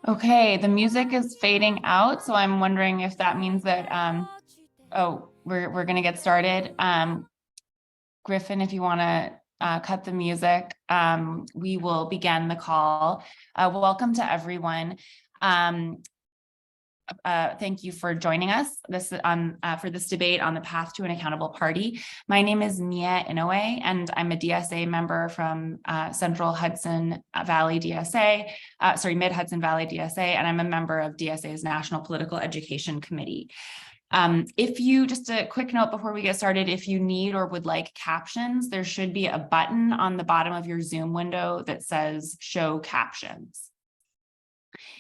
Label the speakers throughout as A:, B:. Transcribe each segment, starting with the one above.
A: Okay, the music is fading out, so I'm wondering if that means that, we're gonna get started. Griffin, if you wanna cut the music, we will begin the call. Welcome to everyone. Thank you for joining us for this debate on the path to an accountable party. My name is Mia Inoue, and I'm a DSA member from Central Hudson Valley DSA, Mid-Hudson Valley DSA, and I'm a member of DSA's National Political Education Committee. Just a quick note before we get started, if you need or would like captions, there should be a button on the bottom of your Zoom window that says Show Captions.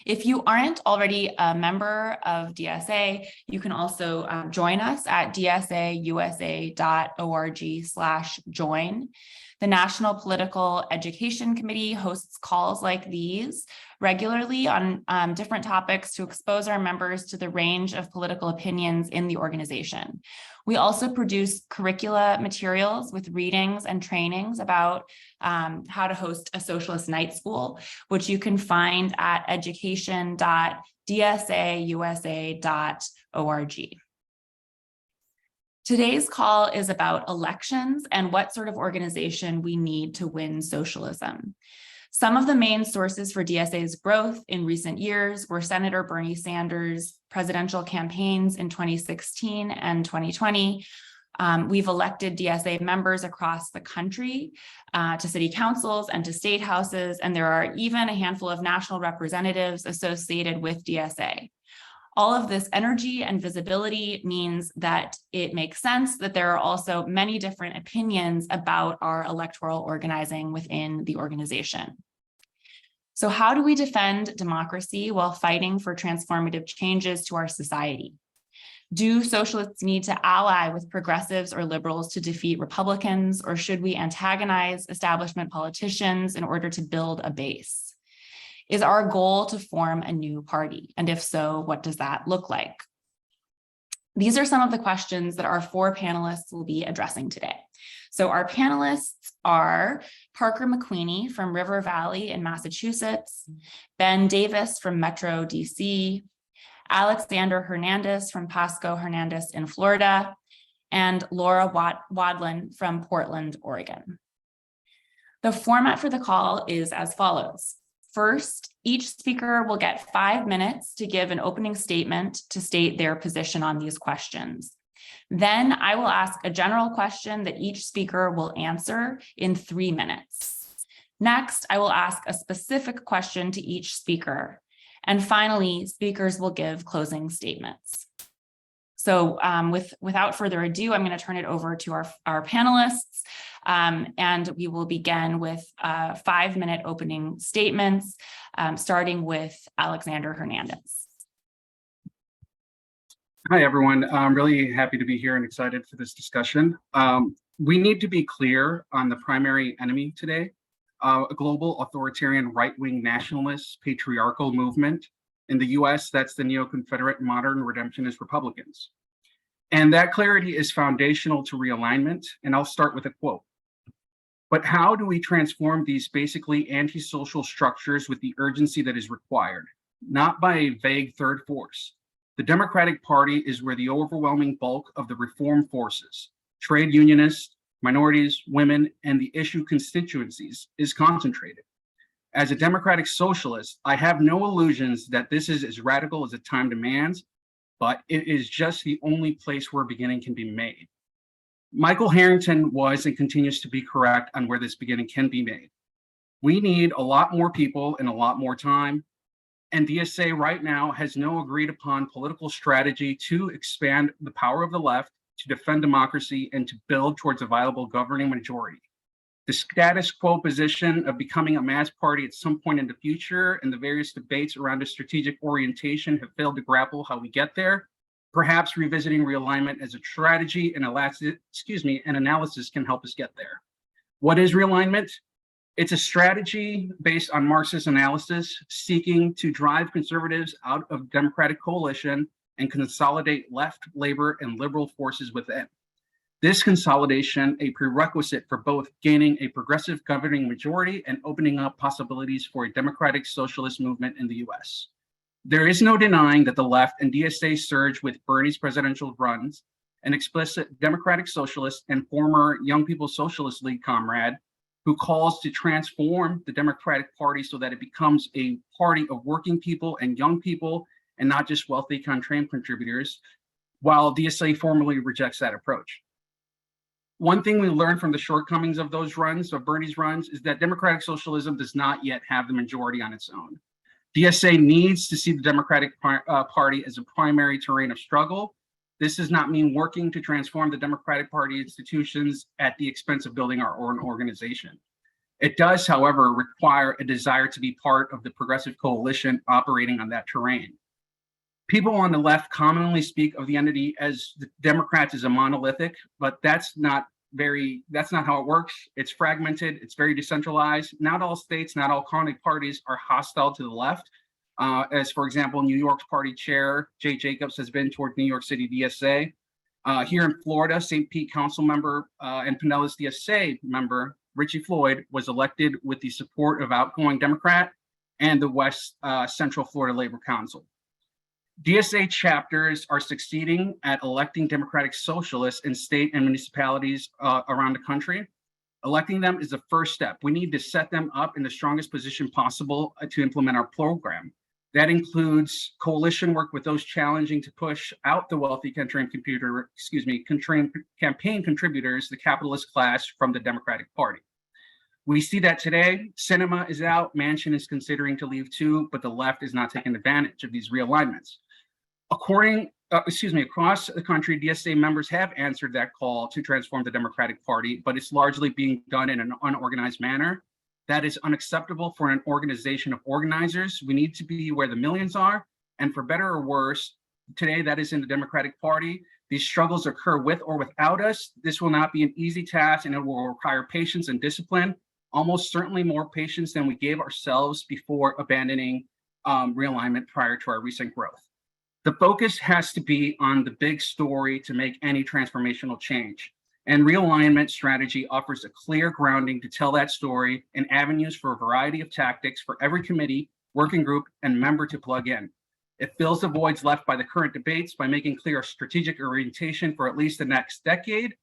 A: If you aren't already a member of DSA, you can also join us at dsausa.org/join. The National Political Education Committee hosts calls like these regularly on different topics to expose our members to the range of political opinions in the organization. We also produce curricula materials with readings and trainings about how to host a socialist night school, which you can find at education.dsausa.org. Today's call is about elections and what sort of organization we need to win socialism. Some of the main sources for DSA's growth in recent years were Senator Bernie Sanders' presidential campaigns in 2016 and 2020. We've elected DSA members across the country to city councils and to state houses, and there are even a handful of national representatives associated with DSA. All of this energy and visibility means that it makes sense that there are also many different opinions about our electoral organizing within the organization. So how do we defend democracy while fighting for transformative changes to our society? Do socialists need to ally with progressives or liberals to defeat Republicans, or should we antagonize establishment politicians in order to build a base? Is our goal to form a new party? And if so, what does that look like? These are some of the questions that our four panelists will be addressing today. So our panelists are Parker McQueeney from River Valley in Massachusetts, Ben Davis from Metro DC, Alexander Hernandez from Pasco Hernandez in Florida, and Laura Wadland from Portland, Oregon. The format for the call is as follows. First, each speaker will get 5 minutes to give an opening statement to state their position on these questions. Then I will ask a general question that each speaker will answer in 3 minutes. Next, I will ask a specific question to each speaker. And finally, speakers will give closing statements. So without further ado, I'm going to turn it over to our panelists. And we will begin with 5-minute opening statements, starting with Alexander Hernandez.
B: Hi, everyone. I'm really happy to be here and excited for this discussion. We need to be clear on the primary enemy today. a global authoritarian right-wing nationalist patriarchal movement. In the US, that's the neo-Confederate modern redemptionist Republicans. And that clarity is foundational to realignment. And I'll start with a quote. But how do we transform these basically antisocial structures with the urgency that is required? Not by a vague third force. The Democratic Party is where the overwhelming bulk of the reform forces, trade unionists, minorities, women, and the issue constituencies is concentrated. As a democratic socialist, I have no illusions that this is as radical as the time demands, but it is just the only place where a beginning can be made. Michael Harrington was and continues to be correct on where this beginning can be made. We need a lot more people and a lot more time, and DSA right now has no agreed upon political strategy to expand the power of the left, to defend democracy, and to build towards a viable governing majority. The status quo position of becoming a mass party at some point in the future and the various debates around a strategic orientation have failed to grapple how we get there. Perhaps revisiting realignment as a strategy and an analysis can help us get there. What is realignment? It's a strategy based on Marxist analysis seeking to drive conservatives out of Democratic coalition and consolidate left, labor, and liberal forces within. This consolidation, a prerequisite for both gaining a progressive governing majority and opening up possibilities for a democratic socialist movement in the US. There is no denying that the left and DSA surge with Bernie's presidential runs, an explicit democratic socialist and former Young People's Socialist League comrade who calls to transform the Democratic Party so that it becomes a party of working people and young people and not just wealthy campaign contributors, while DSA formally rejects that approach. One thing we learned from the shortcomings of those runs, of Bernie's runs, is that democratic socialism does not yet have the majority on its own. DSA needs to see the Democratic Party as a primary terrain of struggle. This does not mean working to transform the Democratic Party institutions at the expense of building our own organization. It does, however, require a desire to be part of the progressive coalition operating on that terrain. People on the left commonly speak of the entity as the Democrats as a monolithic, but that's not how it works. It's fragmented, it's very decentralized. Not all states, not all county parties are hostile to the left. As for example, New York's party chair, Jay Jacobs, has been toward New York City DSA. Here in Florida, St. Pete council member and Panelist DSA member, Richie Floyd, was elected with the support of outgoing Democrat and the West Central Florida Labor Council. DSA chapters are succeeding at electing democratic socialists in state and municipalities around the country. Electing them is the first step. We need to set them up in the strongest position possible to implement our program. That includes coalition work with those challenging to push out the wealthy campaign contributors, the capitalist class, from the Democratic Party. We see that today. Sinema is out, Manchin is considering to leave too, but the left is not taking advantage of these realignments. Across the country, DSA members have answered that call to transform the Democratic Party, but it's largely being done in an unorganized manner. That is unacceptable for an organization of organizers. We need to be where the millions are, and for better or worse, today that is in the Democratic Party. These struggles occur with or without us. This will not be an easy task, and it will require patience and discipline, almost certainly more patience than we gave ourselves before abandoning realignment prior to our recent growth. The focus has to be on the big story to make any transformational change. And realignment strategy offers a clear grounding to tell that story and avenues for a variety of tactics for every committee, working group, and member to plug in. It fills the voids left by the current debates by making clear a strategic orientation for at least the next decade.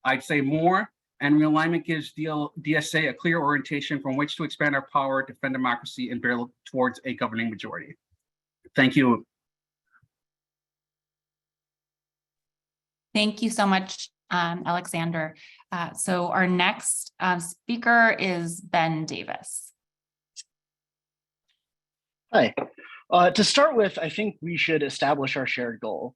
B: I'd say more, and realignment gives DSA a clear orientation from which to expand our power, defend democracy, and build towards a governing majority. Thank you.
A: Thank you so much, Alexander. So our next speaker is Ben Davis.
C: Hi. To start with, I think we should establish our shared goal.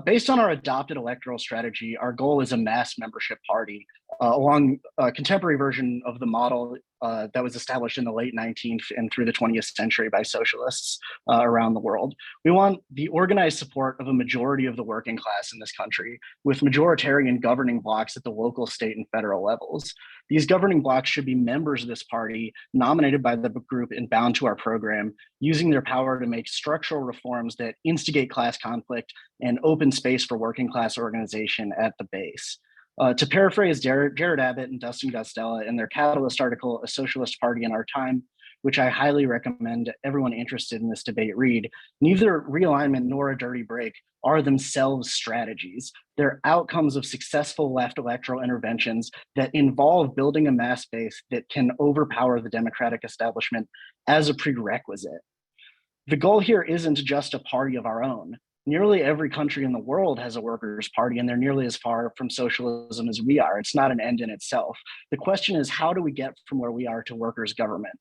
C: Based on our adopted electoral strategy, our goal is a mass membership party along a contemporary version of the model that was established in the late 19th and through the 20th century by socialists around the world. We want the organized support of a majority of the working class in this country, with majoritarian governing blocs at the local, state, and federal levels. These governing blocs should be members of this party, nominated by the group and bound to our program, using their power to make structural reforms that instigate class conflict and open space for working class organization at the base. To paraphrase Jared Abbott and Dustin Gostella in their Catalyst article, A Socialist Party in Our Time, which I highly recommend everyone interested in this debate read, neither realignment nor a dirty break are themselves strategies. They're outcomes of successful left electoral interventions that involve building a mass base that can overpower the democratic establishment as a prerequisite. The goal here isn't just a party of our own. Nearly every country in the world has a workers' party, and they're nearly as far from socialism as we are. It's not an end in itself. The question is, how do we get from where we are to workers' government?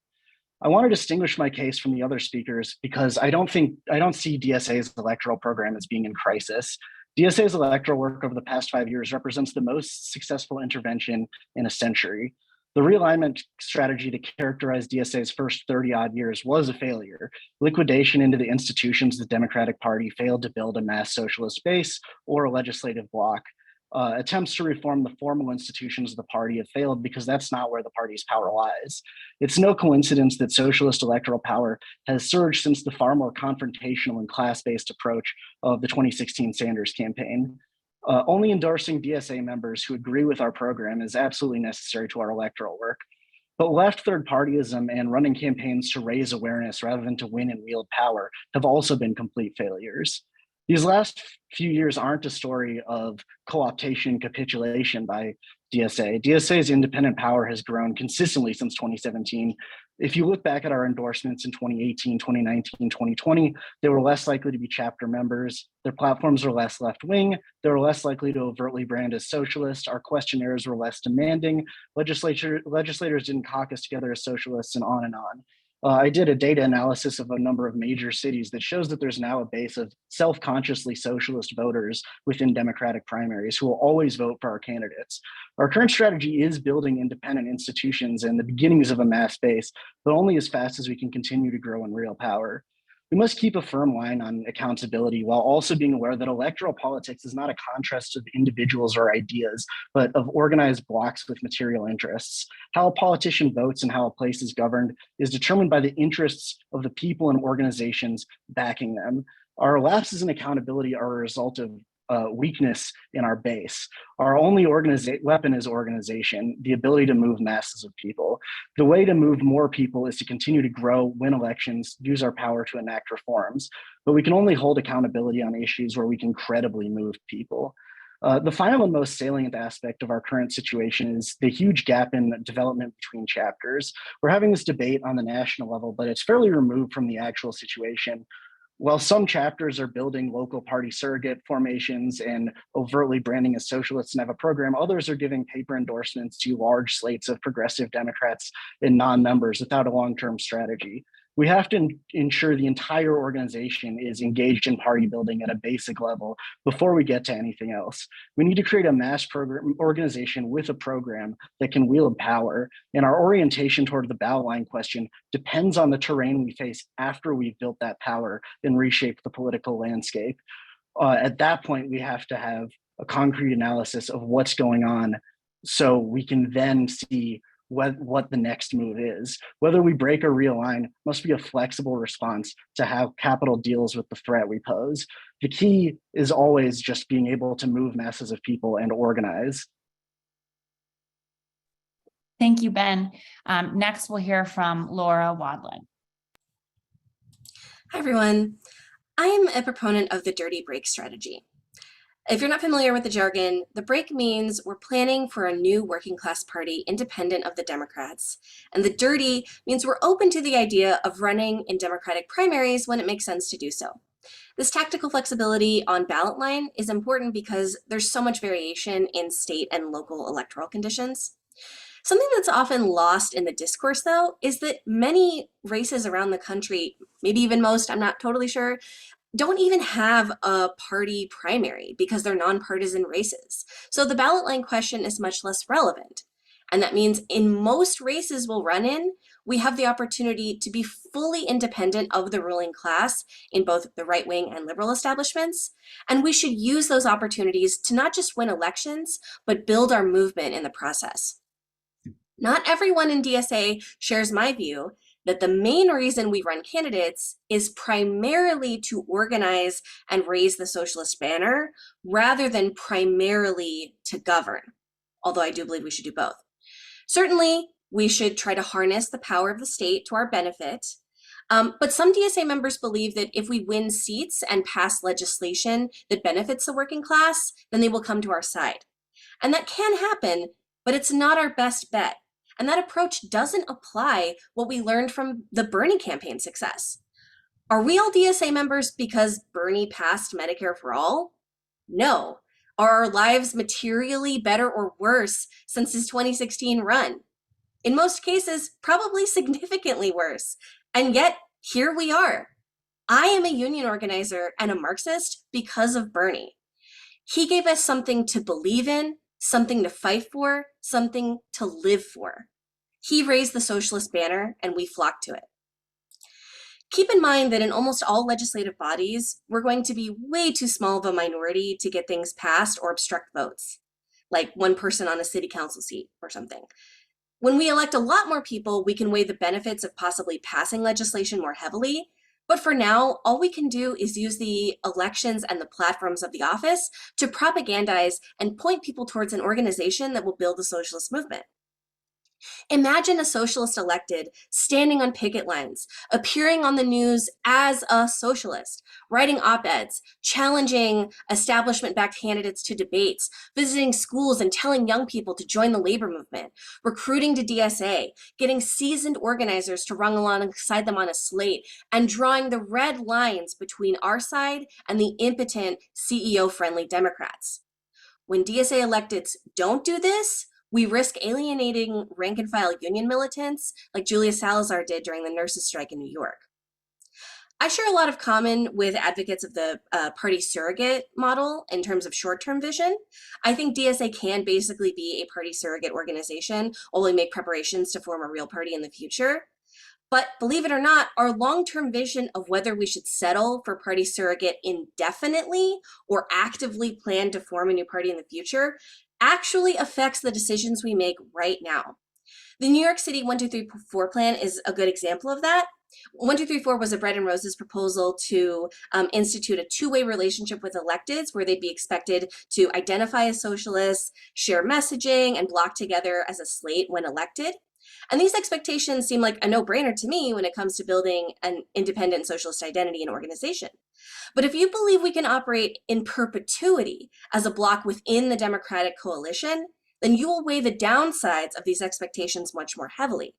C: I want to distinguish my case from the other speakers because I don't see DSA's electoral program as being in crisis. DSA's electoral work over the past 5 years represents the most successful intervention in a century. The realignment strategy that characterized DSA's first 30-odd years was a failure. Liquidation into the institutions of the Democratic Party failed to build a mass socialist base or a legislative bloc. Attempts to reform the formal institutions of the party have failed because that's not where the party's power lies. It's no coincidence that socialist electoral power has surged since the far more confrontational and class-based approach of the 2016 Sanders campaign. Only endorsing DSA members who agree with our program is absolutely necessary to our electoral work. But left third partyism and running campaigns to raise awareness rather than to win and wield power have also been complete failures. These last few years aren't a story of co-optation capitulation by DSA. DSA's independent power has grown consistently since 2017. If you look back at our endorsements in 2018, 2019, 2020, they were less likely to be chapter members. Their platforms are less left-wing. They were less likely to overtly brand as socialist. Our questionnaires were less demanding. Legislators didn't caucus together as socialists, and on and on. I did a data analysis of a number of major cities that shows that there's now a base of self-consciously socialist voters within Democratic primaries who will always vote for our candidates. Our current strategy is building independent institutions and the beginnings of a mass base, but only as fast as we can continue to grow in real power. We must keep a firm line on accountability while also being aware that electoral politics is not a contrast of individuals or ideas, but of organized blocs with material interests. How a politician votes and how a place is governed is determined by the interests of the people and organizations backing them. Our lapses in accountability are a result of weakness in our base. Our only weapon is organization, the ability to move masses of people. The way to move more people is to continue to grow, win elections, use our power to enact reforms. But we can only hold accountability on issues where we can credibly move people. The final and most salient aspect of our current situation is the huge gap in development between chapters. We're having this debate on the national level, but it's fairly removed from the actual situation. While some chapters are building local party surrogate formations and overtly branding as socialists and have a program, others are giving paper endorsements to large slates of progressive Democrats and non-members without a long-term strategy. We have to ensure the entire organization is engaged in party building at a basic level before we get to anything else. We need to create a mass organization with a program that can wield power, and our orientation toward the ballot line question depends on the terrain we face after we've built that power and reshaped the political landscape. At that point, we have to have a concrete analysis of what's going on so we can then see what the next move is. Whether we break or realign must be a flexible response to how capital deals with the threat we pose. The key is always just being able to move masses of people and organize.
A: Thank you, Ben. Next, we'll hear from Laura Wadland.
D: Hi, everyone. I am a proponent of the dirty break strategy. If you're not familiar with the jargon, the break means we're planning for a new working class party independent of the Democrats. And the dirty means we're open to the idea of running in Democratic primaries when it makes sense to do so. This tactical flexibility on ballot line is important because there's so much variation in state and local electoral conditions. Something that's often lost in the discourse, though, is that many races around the country, maybe even most, I'm not totally sure, don't even have a party primary because they're nonpartisan races. So the ballot line question is much less relevant. And that means in most races we'll run in, we have the opportunity to be fully independent of the ruling class in both the right wing and liberal establishments. And we should use those opportunities to not just win elections, but build our movement in the process. Not everyone in DSA shares my view that the main reason we run candidates is primarily to organize and raise the socialist banner rather than primarily to govern, although I do believe we should do both. Certainly, we should try to harness the power of the state to our benefit, but some DSA members believe that if we win seats and pass legislation that benefits the working class, then they will come to our side. And that can happen, but it's not our best bet. And that approach doesn't apply what we learned from the Bernie campaign success. Are we all DSA members because Bernie passed Medicare for all? No. Are our lives materially better or worse since his 2016 run? In most cases, probably significantly worse. And yet, here we are. I am a union organizer and a Marxist because of Bernie. He gave us something to believe in, something to fight for, something to live for. He raised the socialist banner and we flocked to it. Keep in mind that in almost all legislative bodies, we're going to be way too small of a minority to get things passed or obstruct votes, like one person on a city council seat or something. When we elect a lot more people, we can weigh the benefits of possibly passing legislation more heavily. But for now, all we can do is use the elections and the platforms of the office to propagandize and point people towards an organization that will build the socialist movement. Imagine a socialist elected standing on picket lines, appearing on the news as a socialist, writing op-eds, challenging establishment-backed candidates to debates, visiting schools and telling young people to join the labor movement, recruiting to DSA, getting seasoned organizers to run alongside them on a slate, and drawing the red lines between our side and the impotent CEO-friendly Democrats. When DSA electeds don't do this, we risk alienating rank and file union militants like Julia Salazar did during the nurses' strike in New York. I share a lot of common with advocates of the party surrogate model in terms of short-term vision. I think DSA can basically be a party surrogate organization while we make preparations to form a real party in the future. But believe it or not, our long-term vision of whether we should settle for party surrogate indefinitely or actively plan to form a new party in the future actually affects the decisions we make right now. The New York City 1, 2, 3, 4 plan is a good example of that. 1, 2, 3, 4 was a Bread and Roses proposal to institute a two-way relationship with electeds where they'd be expected to identify as socialists, share messaging, and block together as a slate when elected. And these expectations seem like a no-brainer to me when it comes to building an independent socialist identity and organization. But if you believe we can operate in perpetuity as a bloc within the Democratic coalition, then you will weigh the downsides of these expectations much more heavily.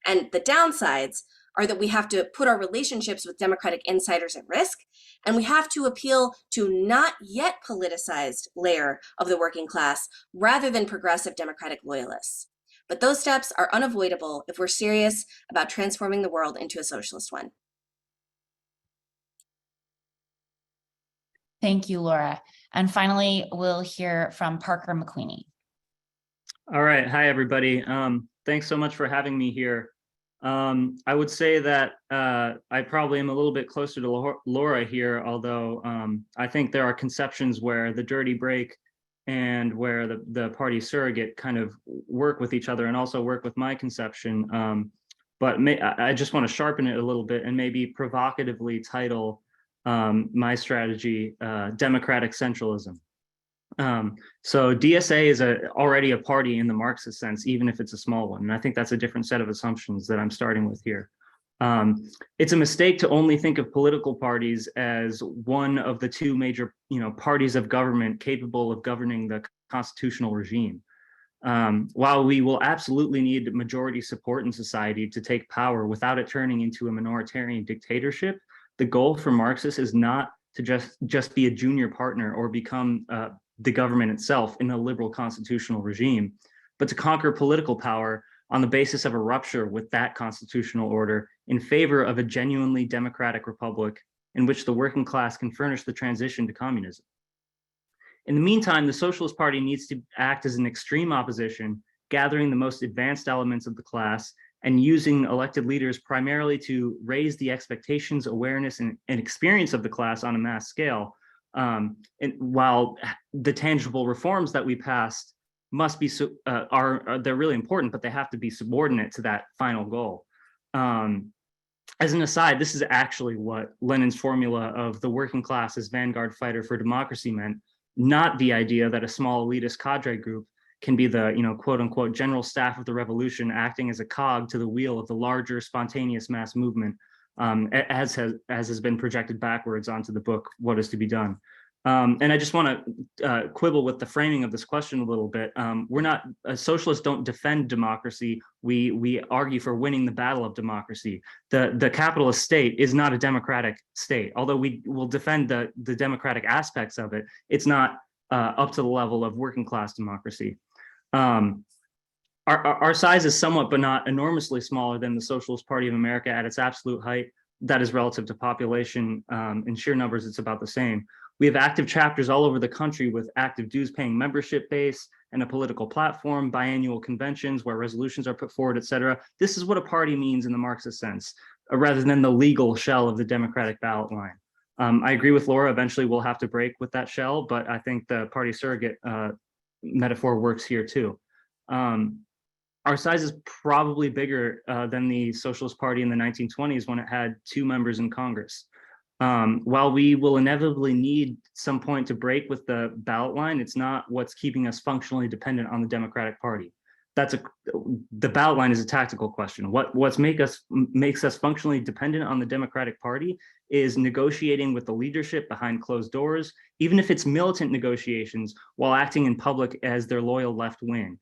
D: And the downsides are that we have to put our relationships with Democratic insiders at risk, and we have to appeal to not yet politicized layer of the working class rather than progressive Democratic loyalists. But those steps are unavoidable if we're serious about transforming the world into a socialist one.
A: Thank you, Laura. And finally, we'll hear from Parker McQueeney.
E: All right. Hi, everybody. Thanks so much for having me here. I would say that I probably am a little bit closer to Laura here, although I think there are conceptions where the dirty break and where the party surrogate kind of work with each other and also work with my conception. But I just want to sharpen it a little bit and maybe provocatively title my strategy Democratic Centralism. So DSA is already a party in the Marxist sense, even if it's a small one. And I think that's a different set of assumptions that I'm starting with here. It's a mistake to only think of political parties as one of the two major, parties of government capable of governing the constitutional regime. While we will absolutely need majority support in society to take power without it turning into a minoritarian dictatorship, the goal for Marxists is not to just be a junior partner or become the government itself in a liberal constitutional regime, but to conquer political power on the basis of a rupture with that constitutional order in favor of a genuinely democratic republic in which the working class can furnish the transition to communism. In the meantime, the Socialist Party needs to act as an extreme opposition gathering the most advanced elements of the class, and using elected leaders primarily to raise the expectations, awareness, and experience of the class on a mass scale. And while the tangible reforms that we passed must be they're really important, but they have to be subordinate to that final goal. As an aside, this is actually what Lenin's formula of the working class as vanguard fighter for democracy meant, not the idea that a small elitist cadre group can be the, quote unquote, general staff of the revolution acting as a cog to the wheel of the larger spontaneous mass movement, as has been projected backwards onto the book, What is to be Done. And I just want to quibble with the framing of this question a little bit. We're not, socialists don't defend democracy. We argue for winning the battle of democracy. The capitalist state is not a democratic state. Although we will defend the democratic aspects of it, it's not up to the level of working class democracy. Our size is somewhat, but not enormously smaller than the Socialist Party of America at its absolute height. That is relative to population. In sheer numbers, it's about the same. We have active chapters all over the country with active dues-paying membership base and a political platform, biannual conventions where resolutions are put forward, et cetera. This is what a party means in the Marxist sense, rather than the legal shell of the democratic ballot line. I agree with Laura, eventually we'll have to break with that shell, but I think the party surrogate metaphor works here too. Our size is probably bigger than the Socialist Party in the 1920s when it had 2 members in Congress. While we will inevitably need some point to break with the ballot line, it's not what's keeping us functionally dependent on the Democratic Party. The ballot line is a tactical question. What makes us functionally dependent on the Democratic Party is negotiating with the leadership behind closed doors, even if it's militant negotiations, while acting in public as their loyal left wing.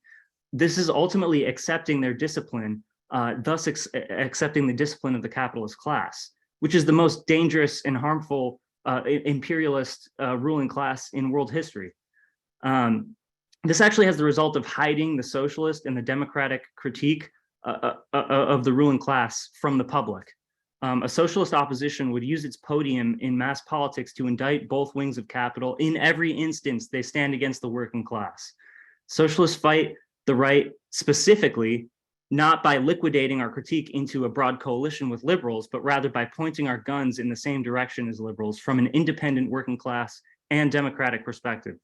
E: This is ultimately accepting their discipline, thus accepting the discipline of the capitalist class, which is the most dangerous and harmful imperialist ruling class in world history. This actually has the result of hiding the socialist and the democratic critique of the ruling class from the public. A socialist opposition would use its podium in mass politics to indict both wings of capital. In every instance, they stand against the working class. Socialists fight the right specifically, not by liquidating our critique into a broad coalition with liberals, but rather by pointing our guns in the same direction as liberals from an independent working class and democratic perspective.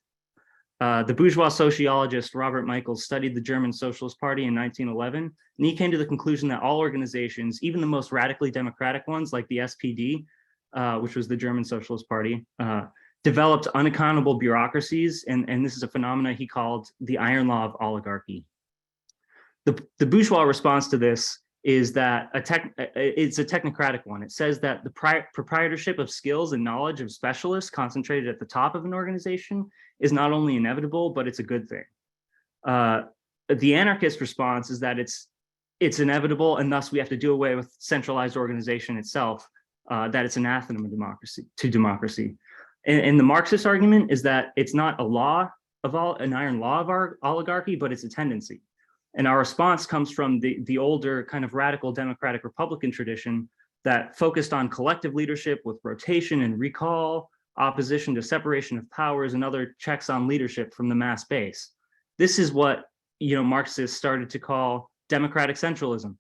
E: The bourgeois sociologist Robert Michaels studied the German Socialist Party in 1911, and he came to the conclusion that all organizations, even the most radically democratic ones like the SPD, which was the German Socialist Party, developed unaccountable bureaucracies, and this is a phenomena he called the iron law of oligarchy. The bourgeois response to this is that it's a technocratic one. It says that the proprietorship of skills and knowledge of specialists concentrated at the top of an organization is not only inevitable, but it's a good thing. The anarchist response is that it's inevitable, and thus we have to do away with centralized organization itself, that it's anathema to democracy. And the Marxist argument is that it's not an iron law of our oligarchy, but it's a tendency. And our response comes from the older kind of radical democratic Republican tradition that focused on collective leadership with rotation and recall, opposition to separation of powers, and other checks on leadership from the mass base. This is what Marxists started to call democratic centralism.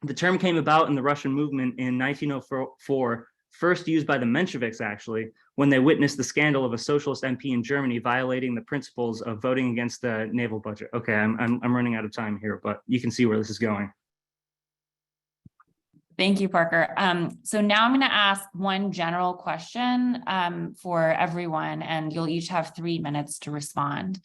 E: The term came about in the Russian movement in 1904, first used by the Mensheviks, actually, when they witnessed the scandal of a socialist MP in Germany violating the principles of voting against the naval budget. Okay, I'm running out of time here, but you can see where this is going.
A: Thank you, Parker. So now I'm going to ask one general question for everyone, and you'll each have 3 minutes to respond.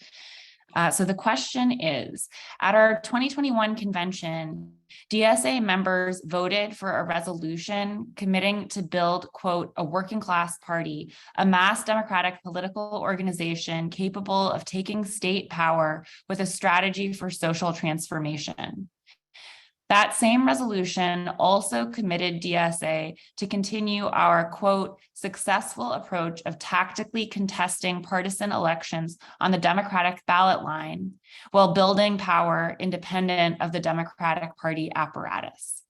A: So the question is, at our 2021 convention, DSA members voted for a resolution committing to build, quote, a working class party, a mass democratic political organization capable of taking state power with a strategy for social transformation. That same resolution also committed DSA to continue our, quote, successful approach of tactically contesting partisan elections on the Democratic ballot line while building power independent of the Democratic Party apparatus.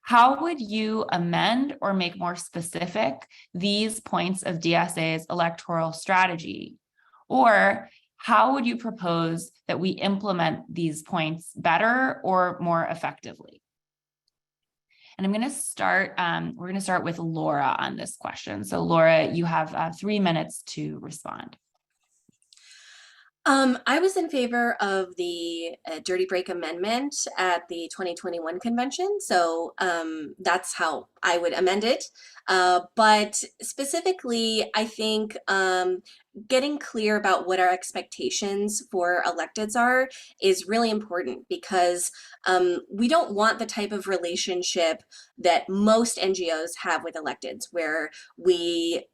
A: How would you amend or make more specific these points of DSA's electoral strategy? Or how would you propose that we implement these points better or more effectively? And I'm going to start, we're going to start with Laura on this question. So Laura, you have 3 minutes to respond.
D: I was in favor of the Dirty Break Amendment at the 2021 convention. So that's how I would amend it. But specifically, I think getting clear about what our expectations for electeds are is really important, because we don't want the type of relationship that most NGOs have with electeds, where we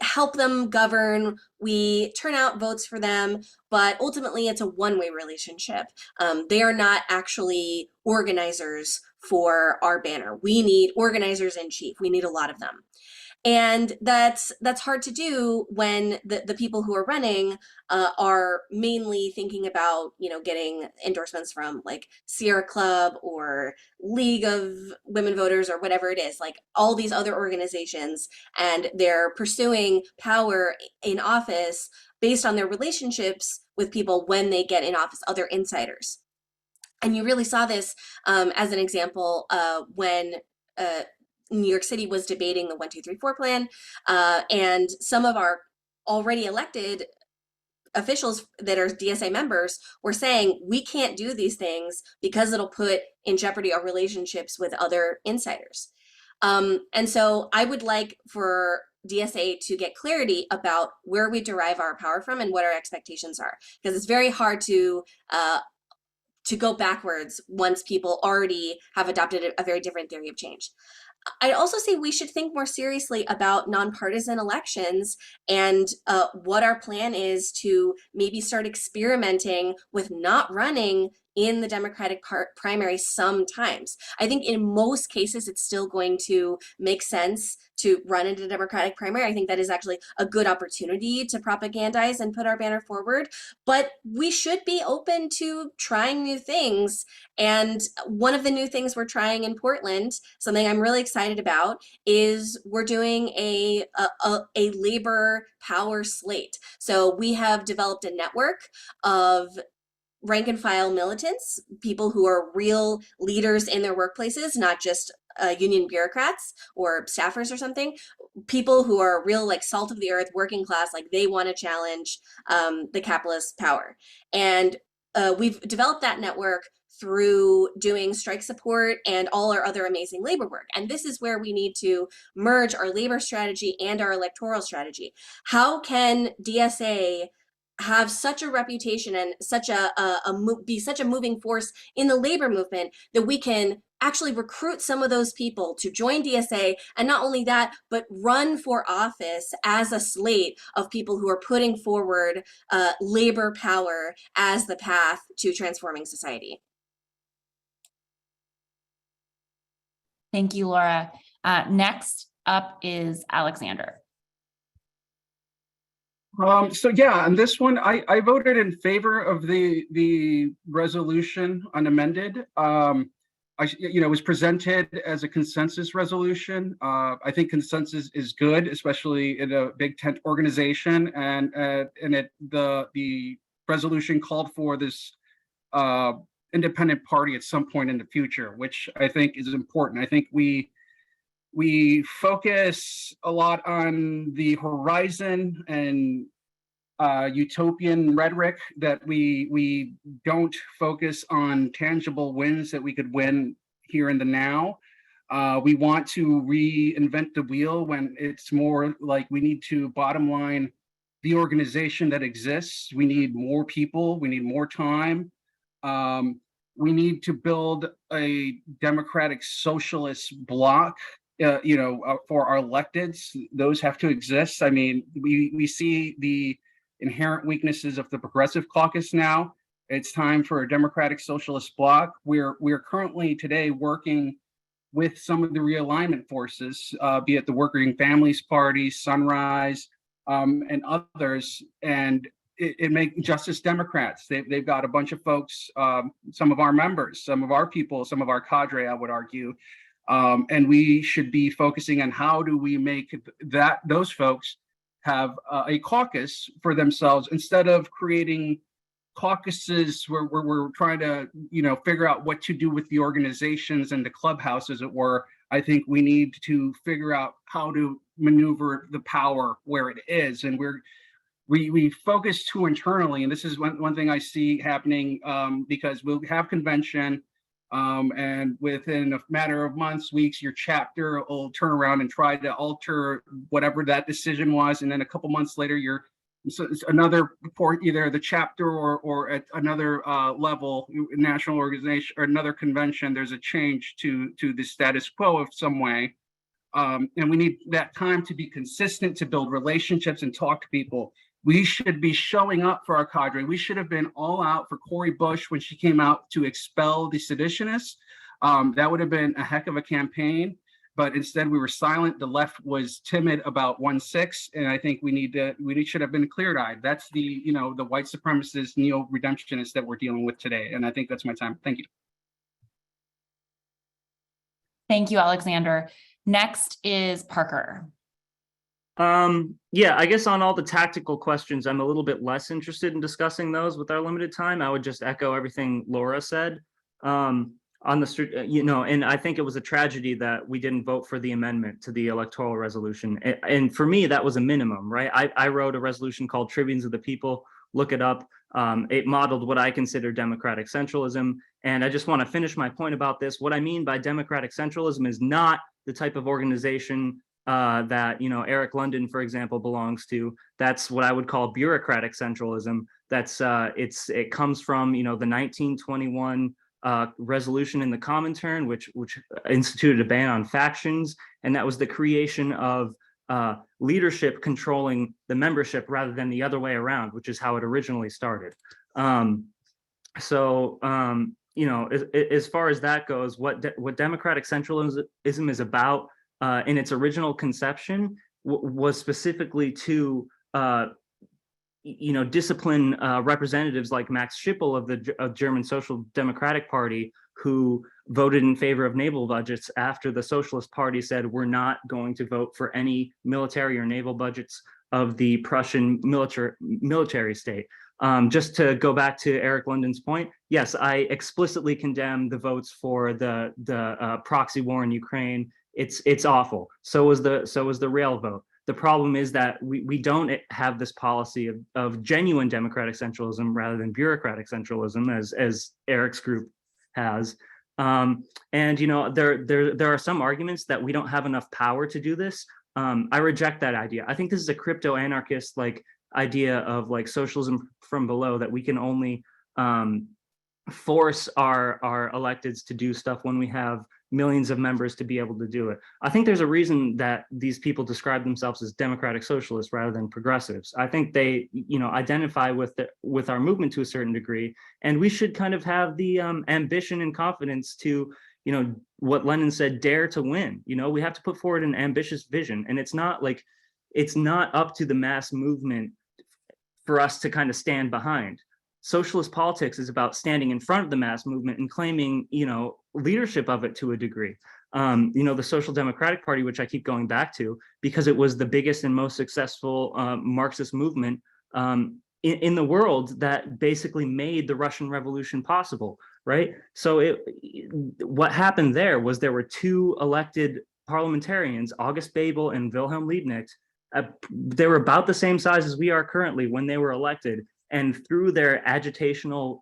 D: help them govern, we turn out votes for them, but ultimately it's a one-way relationship. They are not actually organizers for our banner. We need organizers in chief. We need a lot of them. And that's hard to do when the people who are running are mainly thinking about, getting endorsements from like Sierra Club or League of Women Voters or whatever it is, like all these other organizations, and they're pursuing power in office based on their relationships with people when they get in office, other insiders. And you really saw this as an example when New York City was debating the 1, 2, 3, 4 plan, and some of our already elected officials that are DSA members were saying, we can't do these things because it'll put in jeopardy our relationships with other insiders. And so I would like for DSA to get clarity about where we derive our power from and what our expectations are, because it's very hard to go backwards once people already have adopted a very different theory of change. I'd also say we should think more seriously about nonpartisan elections and what our plan is to maybe start experimenting with not running in the Democratic primary sometimes. I think in most cases, it's still going to make sense to run into the Democratic primary. I think that is actually a good opportunity to propagandize and put our banner forward, but we should be open to trying new things. And one of the new things we're trying in Portland, something I'm really excited about, is we're doing a labor power slate. So we have developed a network of rank and file militants, people who are real leaders in their workplaces, not just union bureaucrats or staffers or something, people who are real, like salt of the earth, working class, like they want to challenge the capitalist power. And we've developed that network through doing strike support and all our other amazing labor work. And this is where we need to merge our labor strategy and our electoral strategy. How can DSA have such a reputation and be such a moving force in the labor movement that we can actually recruit some of those people to join DSA, and not only that, but run for office as a slate of people who are putting forward labor power as the path to transforming society.
A: Thank you, Laura. Next up is Alexander.
B: So yeah, on this one, I voted in favor of the resolution unamended. It was presented as a consensus resolution. I think consensus is good, especially in a big tent organization, and the resolution called for this independent party at some point in the future, which I think is important. I think we focus a lot on the horizon and utopian rhetoric, that we don't focus on tangible wins that we could win here in the now. We want to reinvent the wheel when it's more like we need to bottom line the organization that exists. We need more people, we need more time. We need to build a democratic socialist bloc, for our electeds. Those have to exist. I mean, we see the inherent weaknesses of the Progressive Caucus now. It's time for a democratic socialist bloc. We're currently today working with some of the realignment forces, be it the Working Families Party, Sunrise, and others, and it make Justice Democrats. They've got a bunch of folks, some of our members, some of our people, some of our cadre, I would argue, and we should be focusing on how do we make those folks have a caucus for themselves instead of creating caucuses where we're trying to, figure out what to do with the organizations and the clubhouse, as it were. I think we need to figure out how to maneuver the power where it is. And we focus too internally. And this is one thing I see happening, because we'll have convention, and within a matter of months, weeks, your chapter will turn around and try to alter whatever that decision was. And then a couple months later, so it's another report, either the chapter or at another level, national organization or another convention, there's a change to the status quo of some way. And we need that time to be consistent, to build relationships and talk to people. We should be showing up for our cadre. We should have been all out for Cori Bush when she came out to expel the seditionists. That would have been a heck of a campaign. But instead, we were silent. The left was timid about 1-6, and I think we should have been clear-eyed. That's the the white supremacist neo-redemptionists that we're dealing with today. And I think that's my time. Thank you.
A: Thank you, Alexander. Next is Parker.
E: Yeah, I guess on all the tactical questions, I'm a little bit less interested in discussing those with our limited time. I would just echo everything Laura said. On the street, and I think it was a tragedy that we didn't vote for the amendment to the electoral resolution. And for me, that was a minimum, right? I wrote a resolution called Tribunes of the People. Look it up. It modeled what I consider democratic centralism. And I just want to finish my point about this. What I mean by democratic centralism is not the type of organization that Eric London, for example, belongs to. That's what I would call bureaucratic centralism. That's it comes from the 1921 resolution in the Comintern, which instituted a ban on factions, and that was the creation of leadership controlling the membership rather than the other way around, which is how it originally started. As far as that goes, what democratic centralism is about in its original conception was specifically to discipline representatives like Max Schiphol of the German Social Democratic Party, who voted in favor of naval budgets after the Socialist Party said, we're not going to vote for any military or naval budgets of the Prussian military state. Just to go back to Eric London's point, yes, I explicitly condemn the votes for the proxy war in Ukraine. It's awful. So was the rail vote. The problem is that we don't have this policy of genuine democratic centralism rather than bureaucratic centralism, as Eric's group has. There are some arguments that we don't have enough power to do this. I reject that idea. I think this is a crypto-anarchist idea of socialism from below, that we can only force our electeds to do stuff when we have millions of members to be able to do it. I think there's a reason that these people describe themselves as democratic socialists rather than progressives. I think they, identify with our movement to a certain degree, and we should kind of have the ambition and confidence to, what Lenin said, dare to win. We have to put forward an ambitious vision, and it's not up to the mass movement for us to kind of stand behind. Socialist politics is about standing in front of the mass movement and claiming, leadership of it to a degree. The Social Democratic Party, which I keep going back to, because it was the biggest and most successful Marxist movement in the world that basically made the Russian Revolution possible, right? So what happened there were two elected parliamentarians, August Bebel and Wilhelm Liebknecht. They were about the same size as we are currently when they were elected. And through their agitational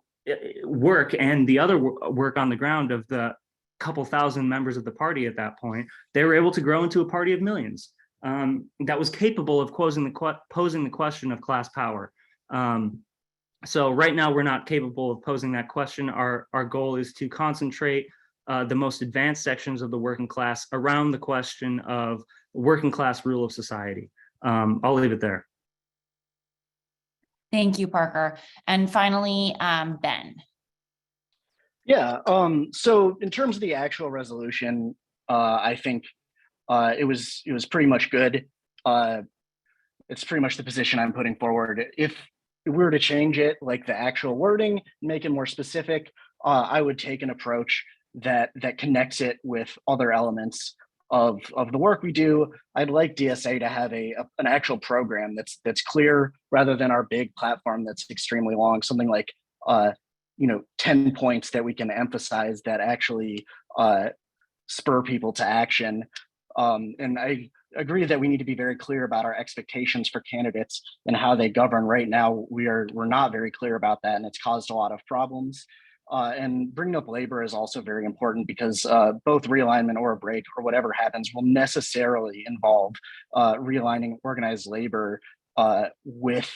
E: work and the other work on the ground of the couple thousand members of the party at that point, they were able to grow into a party of millions that was capable of posing the question of class power. So right now, we're not capable of posing that question. Our goal is to concentrate the most advanced sections of the working class around the question of working class rule of society. I'll leave it there.
A: Thank you, Parker. And finally, Ben.
C: Yeah, so in terms of the actual resolution, I think it was pretty much good. It's pretty much the position I'm putting forward. If we were to change it, like the actual wording, make it more specific, I would take an approach that connects it with other elements of the work we do, I'd like DSA to have an actual program that's clear rather than our big platform that's extremely long. Something like 10 points that we can emphasize that actually spur people to action. And I agree that we need to be very clear about our expectations for candidates and how they govern. Right now, we're not very clear about that, and it's caused a lot of problems. And bringing up labor is also very important because both realignment or a break or whatever happens will necessarily involve realigning organized labor with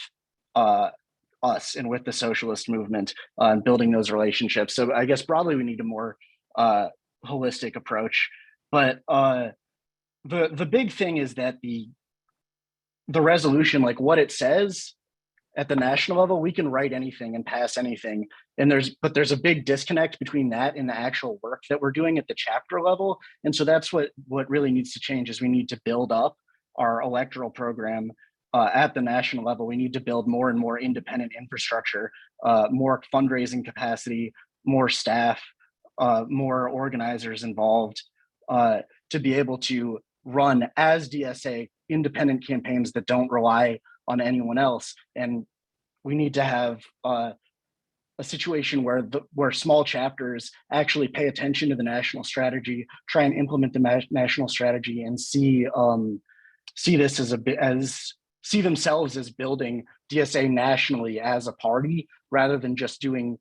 C: us and with the socialist movement and building those relationships. So I guess broadly we need a more holistic approach. But the big thing is that the resolution, like what it says at the national level, we can write anything and pass anything. And there's a big disconnect between that and the actual work that we're doing at the chapter level. And so that's what really needs to change is we need to build up our electoral program at the national level. We need to build more and more independent infrastructure, more fundraising capacity, more staff, more organizers involved to be able to run as DSA independent campaigns that don't rely on anyone else. And we need to have a situation where small chapters actually pay attention to the national strategy, try and implement the national strategy, and see this see themselves as building DSA nationally as a party rather than just doing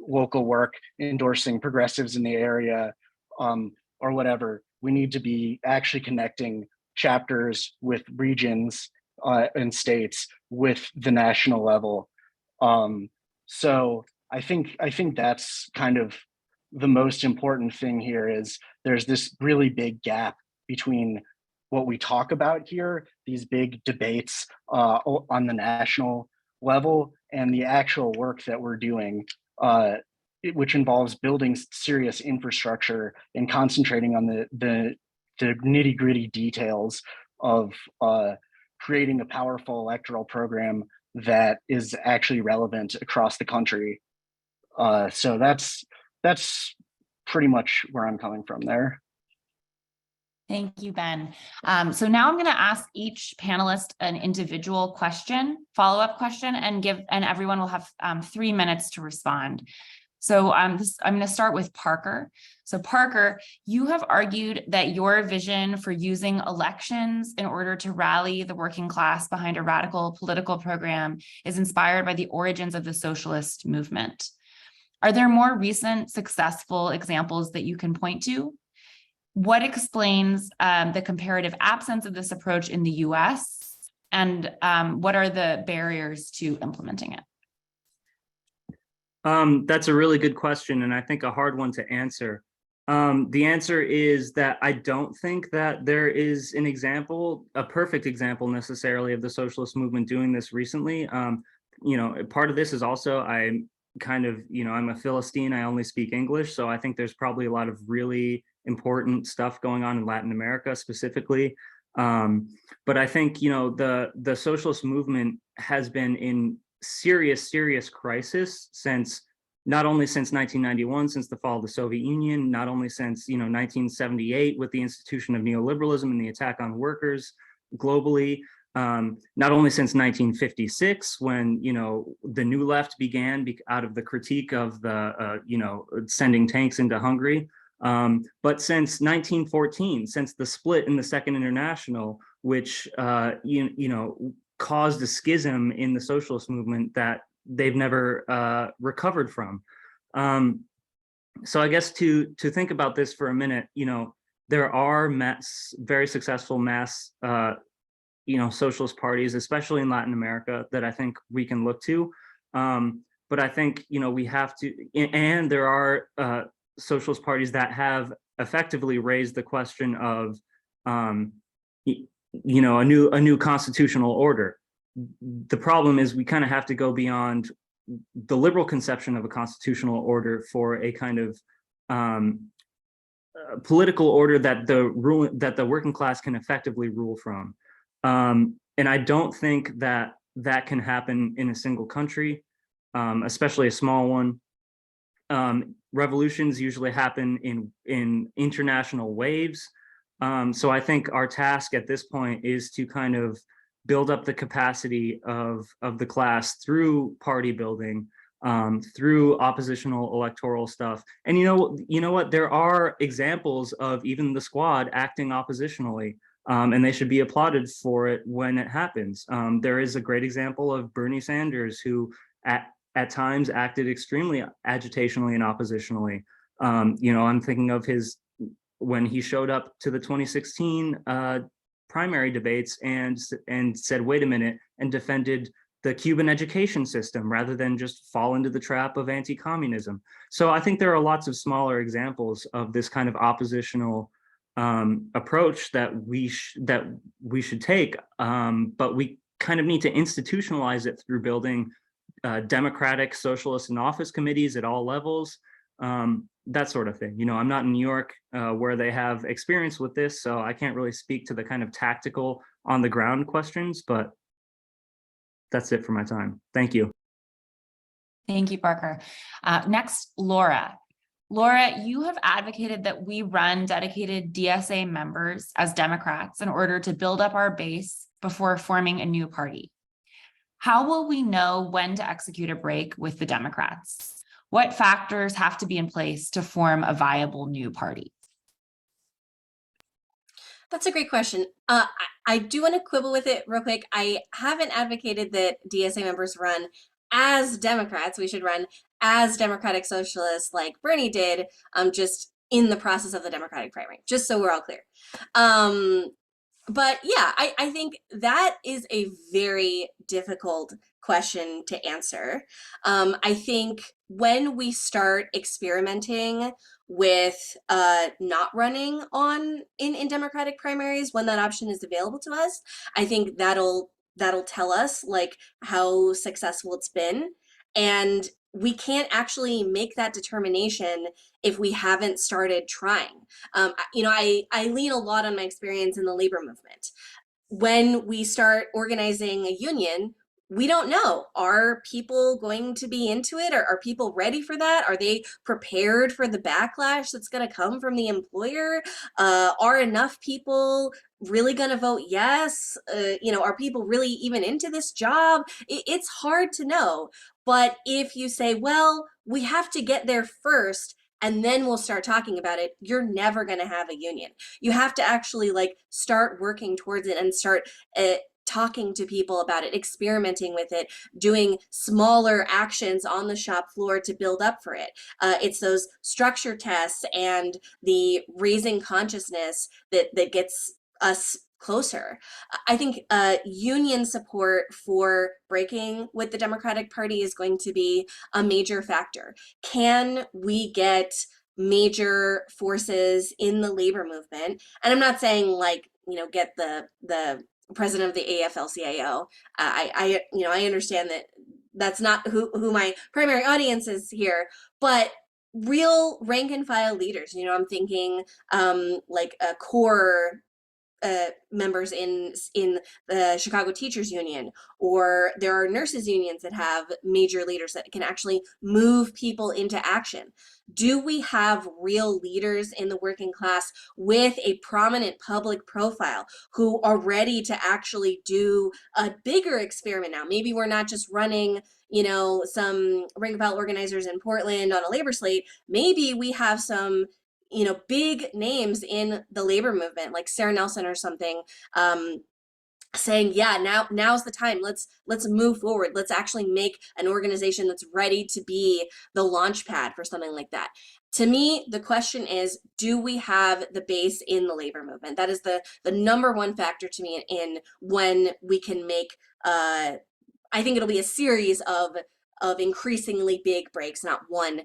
C: local work, endorsing progressives in the area or whatever. We need to be actually connecting chapters with regions and states with the national level. So I think that's kind of the most important thing here is there's this really big gap between what we talk about here, these big debates on the national level, and the actual work that we're doing, which involves building serious infrastructure and concentrating on the nitty-gritty details of creating a powerful electoral program that is actually relevant across the country. So that's pretty much where I'm coming from there.
A: Thank you, Ben. So now I'm going to ask each panelist an individual question, follow-up question, and everyone will have 3 minutes to respond. So I'm going to start with Parker. So Parker, you have argued that your vision for using elections in order to rally the working class behind a radical political program is inspired by the origins of the socialist movement. Are there more recent successful examples that you can point to? What explains the comparative absence of this approach in the US? And what are the barriers to implementing it?
E: That's a really good question, and I think a hard one to answer. The answer is that I don't think that there is an example, a perfect example necessarily of the socialist movement doing this recently. Part of this is also I'm a Philistine, I only speak English, so I think there's probably a lot of really important stuff going on in Latin America specifically. But I think, the socialist movement has been in serious crisis not only since 1991, since the fall of the Soviet Union, not only since 1978 with the institution of neoliberalism and the attack on workers globally, not only since 1956 when the New Left began out of the critique of the sending tanks into Hungary, but since 1914, since the split in the Second International, which caused a schism in the socialist movement that they've never recovered from. So I guess to think about this for a minute, there are very successful mass socialist parties, especially in Latin America, that I think we can look to. But I think we have to, and there are socialist parties that have effectively raised the question of a new constitutional order. The problem is we kind of have to go beyond the liberal conception of a constitutional order for a kind of political order that the working class can effectively rule from. And I don't think that can happen in a single country, especially a small one. Revolutions usually happen in international waves. So I think our task at this point is to kind of build up the capacity of the class through party building, through oppositional electoral stuff. And you know what? There are examples of even the squad acting oppositionally, and they should be applauded for it when it happens. There is a great example of Bernie Sanders, who at times acted extremely agitationally and oppositionally. I'm thinking of when he showed up to the 2016 primary debates and said, wait a minute, and defended the Cuban education system rather than just fall into the trap of anti-communism. So I think there are lots of smaller examples of this kind of oppositional approach that we should take, but we kind of need to institutionalize it through building democratic socialist and office committees at all levels, that sort of thing. I'm not in New York where they have experience with this, so I can't really speak to the kind of tactical on the ground questions, but that's it for my time. Thank you.
A: Thank you, Parker. Next, Laura. Laura, you have advocated that we run dedicated DSA members as Democrats in order to build up our base before forming a new party. How will we know when to execute a break with the Democrats? What factors have to be in place to form a viable new party?
D: That's a great question. I do want to quibble with it real quick. I haven't advocated that DSA members run as Democrats. We should run as Democratic Socialists like Bernie did, just in the process of the Democratic primary, just so we're all clear. But yeah, I think that is a very difficult question to answer. I think when we start experimenting with not running in Democratic primaries, when that option is available to us, I think that'll tell us like how successful it's been. And we can't actually make that determination if we haven't started trying. I lean a lot on my experience in the labor movement. When we start organizing a union, we don't know, are people going to be into it? Are people ready for that? Are they prepared for the backlash that's going to come from the employer? Are enough people really going to vote yes? Are people really even into this job? It's hard to know. But if you say, well, we have to get there first, and then we'll start talking about it, you're never going to have a union. You have to actually start working towards it and start talking to people about it, experimenting with it, doing smaller actions on the shop floor to build up for it. It's those structure tests and the raising consciousness that gets us closer. I think union support for breaking with the Democratic Party is going to be a major factor. Can we get major forces in the labor movement? And I'm not saying get the president of the AFL-CIO. I understand that that's not who my primary audience is here, but real rank and file leaders. I'm thinking core members in the Chicago Teachers Union, or there are nurses unions that have major leaders that can actually move people into action. Do we have real leaders in the working class with a prominent public profile who are ready to actually do a bigger experiment now? Maybe we're not just running some rank and file organizers in Portland on a labor slate. Maybe we have some big names in the labor movement, like Sarah Nelson or something, saying, yeah, now's the time. Let's move forward. Let's actually make an organization that's ready to be the launch pad for something like that. To me, the question is, do we have the base in the labor movement? That is the number one factor to me in when we can make, I think it'll be a series of increasingly big breaks, not one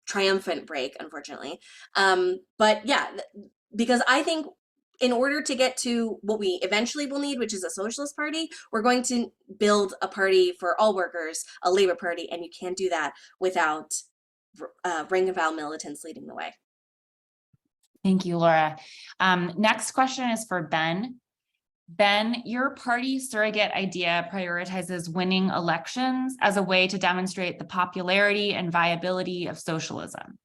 D: triumphant break, unfortunately. But yeah, because I think in order to get to what we eventually will need, which is a socialist party, we're going to build a party for all workers, a labor party, and you can't do that without rank and file militants leading the way.
A: Thank you, Laura. Next question is for Ben. Ben, your party surrogate idea prioritizes winning elections as a way to demonstrate the popularity and viability of socialism.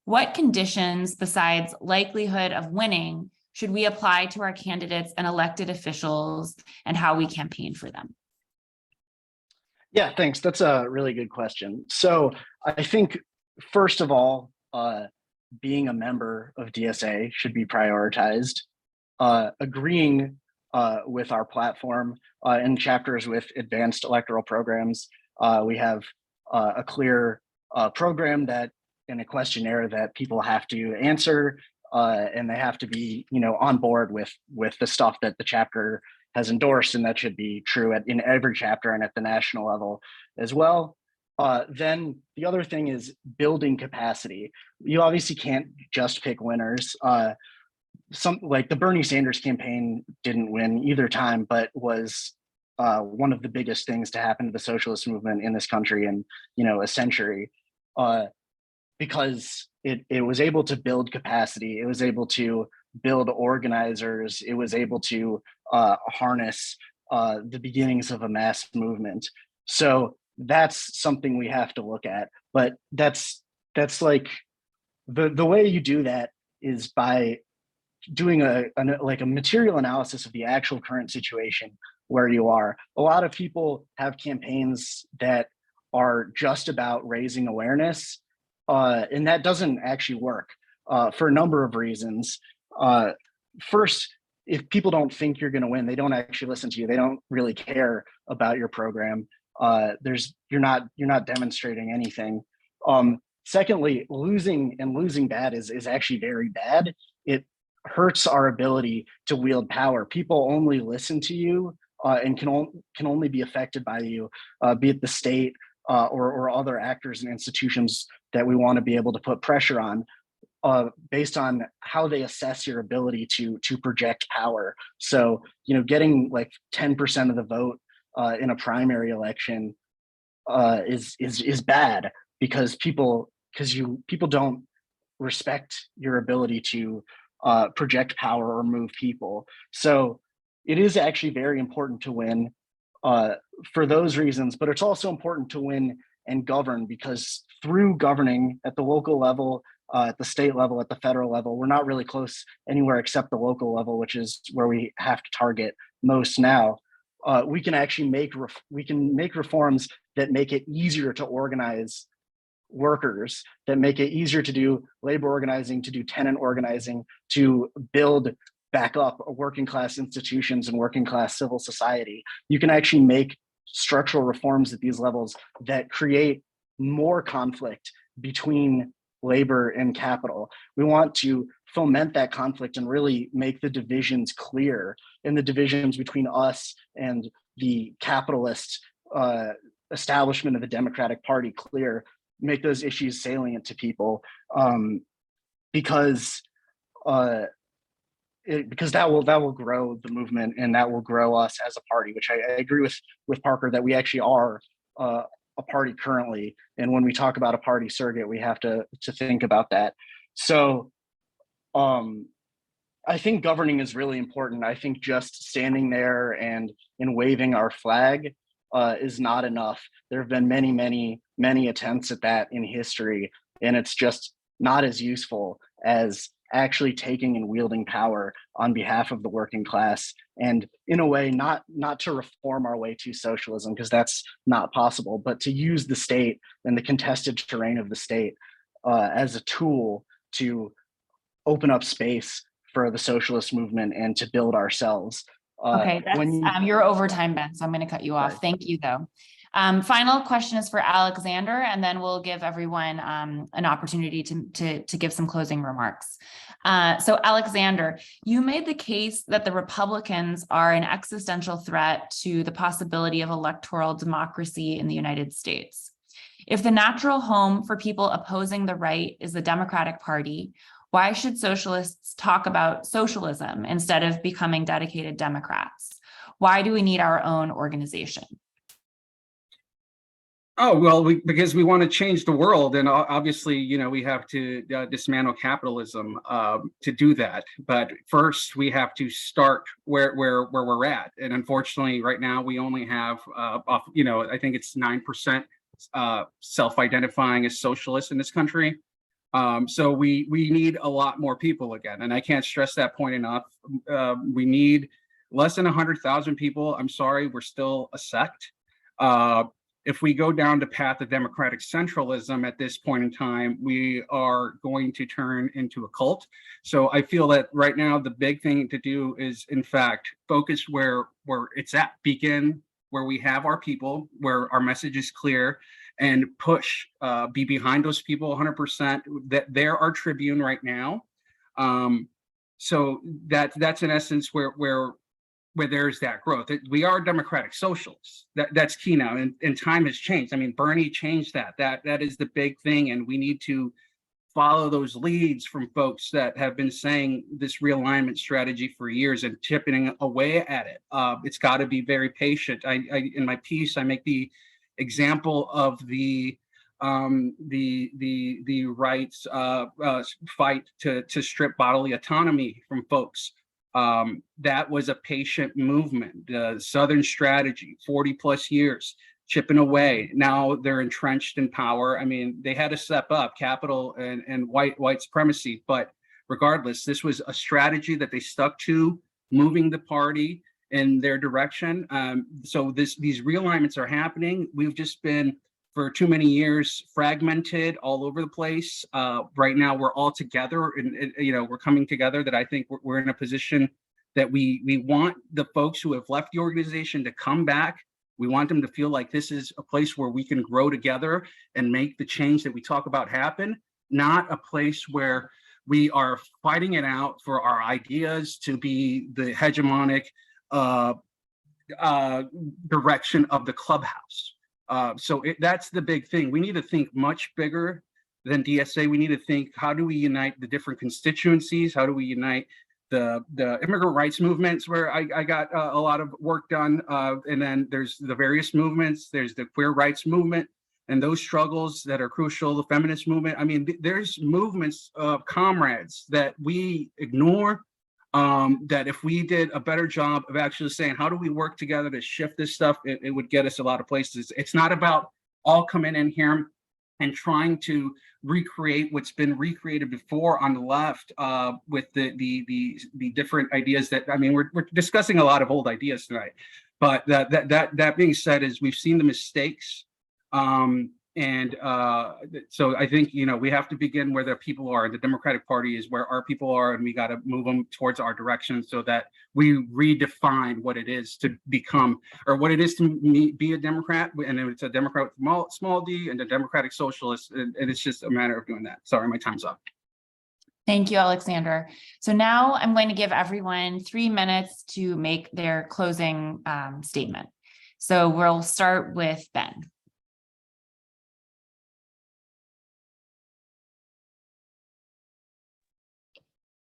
A: What conditions besides likelihood of winning should we apply to our candidates and elected officials and how we campaign for them?
C: Yeah, thanks. That's a really good question. So I think, first of all, being a member of DSA should be prioritized. Agreeing with our platform in chapters with advanced electoral programs, we have a clear program that in a questionnaire that people have to answer, and they have to be, on board with the stuff that the chapter has endorsed, and that should be true in every chapter and at the national level as well. Then the other thing is building capacity. You obviously can't just pick winners. Some like the Bernie Sanders campaign didn't win either time, but was one of the biggest things to happen to the socialist movement in this country in a century, because it was able to build capacity. It was able to build organizers. It was able to harness the beginnings of a mass movement. So that's something we have to look at. But that's like the way you do that is by doing a material analysis of the actual current situation where you are. A lot of people have campaigns that are just about raising awareness, and that doesn't actually work for a number of reasons. First, if people don't think you're going to win, they don't actually listen to you. They don't really care about your program. You're not demonstrating anything. Secondly, losing bad is actually very bad. It hurts our ability to wield power. People only listen to you and can only be affected by you, be it the state or other actors and institutions that we want to be able to put pressure on, based on how they assess your ability to project power. So, getting like 10% of the vote in a primary election is bad because people don't respect your ability to project power or move people. So it is actually very important to win for those reasons, but it's also important to win and govern, because through governing at the local level, at the state level, at the federal level, we're not really close anywhere except the local level, which is where we have to target most now. We can actually make reforms that make it easier to organize workers, that make it easier to do labor organizing, to do tenant organizing, to build back up working class institutions and working class civil society. You can actually make structural reforms at these levels that create more conflict between labor and capital. We want to foment that conflict and really make the divisions clear, and the divisions between us and the capitalist establishment of the Democratic Party clear, make those issues salient to people, because that will grow the movement, and that will grow us as a party, which I agree with Parker that we actually are a party currently. And when we talk about a party surrogate, we have to think about that. So I think governing is really important. I think just standing there and waving our flag is not enough. There have been many attempts at that in history, and it's just not as useful as actually taking and wielding power on behalf of the working class, and in a way not to reform our way to socialism, because that's not possible, but to use the state and the contested terrain of the state as a tool to open up space for the socialist movement and to build ourselves.
A: Okay, you're over time, Ben, so I'm going to cut you off.
C: Right.
A: Thank you, though. Final question is for Alexander, and then we'll give everyone an opportunity to give some closing remarks. So Alexander, you made the case that the Republicans are an existential threat to the possibility of electoral democracy in the United States. If the natural home for people opposing the right is the Democratic Party, why should socialists talk about socialism instead of becoming dedicated Democrats? Why do we need our own organization?
B: Oh, well, because we want to change the world, and obviously, we have to dismantle capitalism to do that. But first, we have to start where we're at. And unfortunately, right now, we only have, I think it's 9% self-identifying as socialists in this country. So we need a lot more people again, and I can't stress that point enough. We need less than 100,000 people. I'm sorry, we're still a sect. If we go down the path of democratic centralism at this point in time, we are going to turn into a cult. So I feel that right now the big thing to do is, in fact, focus where it's at. Begin where we have our people, where our message is clear, and push, be behind those people 100%. That they're our tribune right now. So that's in essence where there's that growth. We are democratic socialists. That's key now, and time has changed. I mean, Bernie changed that. That is the big thing, and we need to follow those leads from folks that have been saying this realignment strategy for years and chipping away at it. It's got to be very patient. I in my piece I make the example of the rights fight to strip bodily autonomy from folks. That was a patient movement. The Southern strategy, 40 plus years, chipping away. Now they're entrenched in power. I mean, they had to step up, capital and white supremacy. But regardless, this was a strategy that they stuck to, moving the party in their direction. So these realignments are happening. We've just been, for too many years, fragmented all over the place. Right now, we're all together, and we're coming together. That I think we're in a position that we want the folks who have left the organization to come back. We want them to feel like this is a place where we can grow together and make the change that we talk about happen, not a place where we are fighting it out for our ideas to be the hegemonic direction of the clubhouse. So that's the big thing. We need to think much bigger than DSA. We need to think, how do we unite the different constituencies? How do we unite the immigrant rights movements, where I got a lot of work done, and then there's the various movements. There's the queer rights movement and those struggles that are crucial, the feminist movement. I mean, there's movements of comrades that we ignore, that if we did a better job of actually saying, how do we work together to shift this stuff, it would get us a lot of places. It's not about all coming in here and trying to recreate what's been recreated before on the left, with the different ideas that, I mean, we're discussing a lot of old ideas tonight. But that being said, is we've seen the mistakes. So I think, we have to begin where the people are. The Democratic Party is where our people are, and we got to move them towards our direction so that we redefine what it is to become, or what it is to be a Democrat. And it's a Democrat with small d, and a Democratic Socialist. And it's just a matter of doing that. Sorry, my time's up.
A: Thank you, Alexander. So now I'm going to give everyone 3 minutes to make their closing statement. So we'll start with Ben.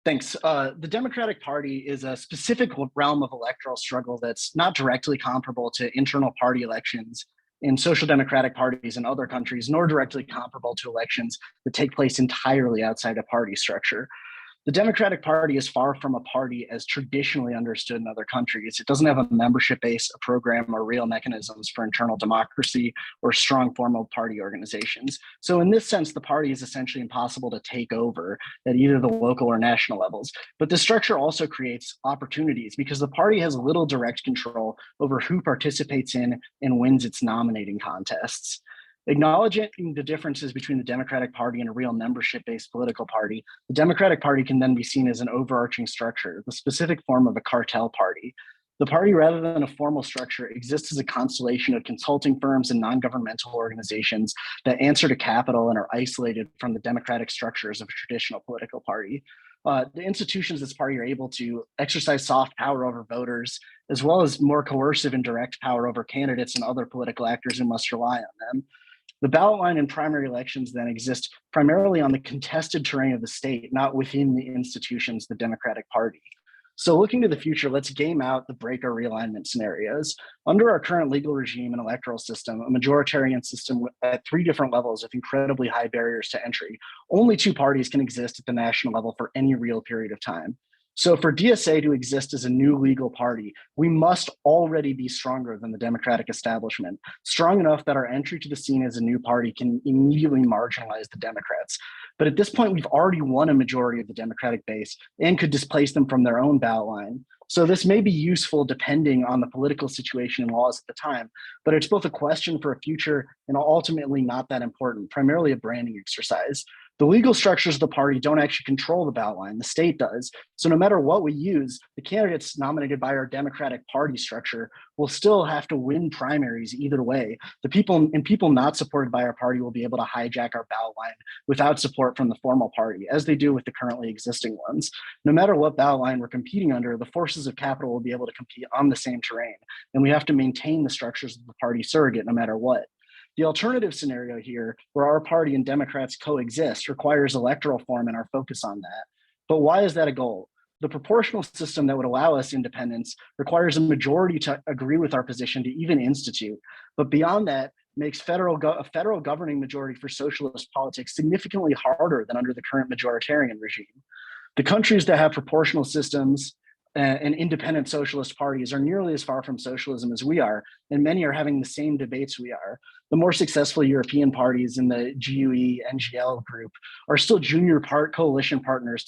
C: Thanks. The Democratic Party is a specific realm of electoral struggle that's not directly comparable to internal party elections in social democratic parties in other countries, nor directly comparable to elections that take place entirely outside a party structure. The Democratic Party is far from a party as traditionally understood in other countries. It doesn't have a membership base, a program, or real mechanisms for internal democracy or strong formal party organizations. So in this sense, the party is essentially impossible to take over at either the local or national levels. But the structure also creates opportunities because the party has little direct control over who participates in and wins its nominating contests. Acknowledging the differences between the Democratic Party and a real membership-based political party, the Democratic Party can then be seen as an overarching structure, the specific form of a cartel party. The party, rather than a formal structure, exists as a constellation of consulting firms and non-governmental organizations that answer to capital and are isolated from the democratic structures of a traditional political party. The institutions of this party are able to exercise soft power over voters, as well as more coercive and direct power over candidates and other political actors who must rely on them. The ballot line in primary elections then exist primarily on the contested terrain of the state, not within the institutions of the Democratic Party. So looking to the future, let's game out the break or realignment scenarios. Under our current legal regime and electoral system, a majoritarian system at 3 different levels with incredibly high barriers to entry, only 2 parties can exist at the national level for any real period of time. So for DSA to exist as a new legal party, we must already be stronger than the Democratic establishment, strong enough that our entry to the scene as a new party can immediately marginalize the Democrats. But at this point, we've already won a majority of the Democratic base and could displace them from their own ballot line. So this may be useful depending on the political situation and laws at the time, but it's both a question for a future and ultimately not that important, primarily a branding exercise. The legal structures of the party don't actually control the ballot line, the state does. So no matter what we use, the candidates nominated by our Democratic Party structure will still have to win primaries either way. The people not supported by our party will be able to hijack our ballot line without support from the formal party, as they do with the currently existing ones. No matter what ballot line we're competing under, the forces of capital will be able to compete on the same terrain, and we have to maintain the structures of the party surrogate no matter what. The alternative scenario here, where our party and Democrats coexist, requires electoral reform and our focus on that. But why is that a goal? The proportional system that would allow us independence requires a majority to agree with our position to even institute. But beyond that, makes a federal governing majority for socialist politics significantly harder than under the current majoritarian regime. The countries that have proportional systems and independent socialist parties are nearly as far from socialism as we are, and many are having the same debates we are. The more successful European parties in the GUE, NGL group are still junior coalition partners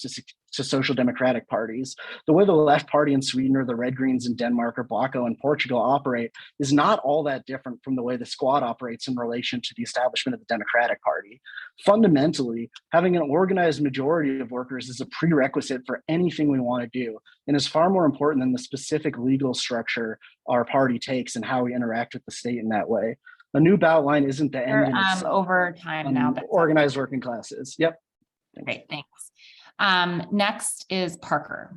C: to social democratic parties. The way the Left Party in Sweden or the Red Greens in Denmark or Blocko in Portugal operate is not all that different from the way the Squad operates in relation to the establishment of the Democratic Party. Fundamentally, having an organized majority of workers is a prerequisite for anything we want to do, and is far more important than the specific legal structure our party takes and how we interact with the state in that way. A new ballot line isn't the end in itself.
A: Over time now.
C: Organized working classes. Yep.
A: Great, thanks. Next is Parker.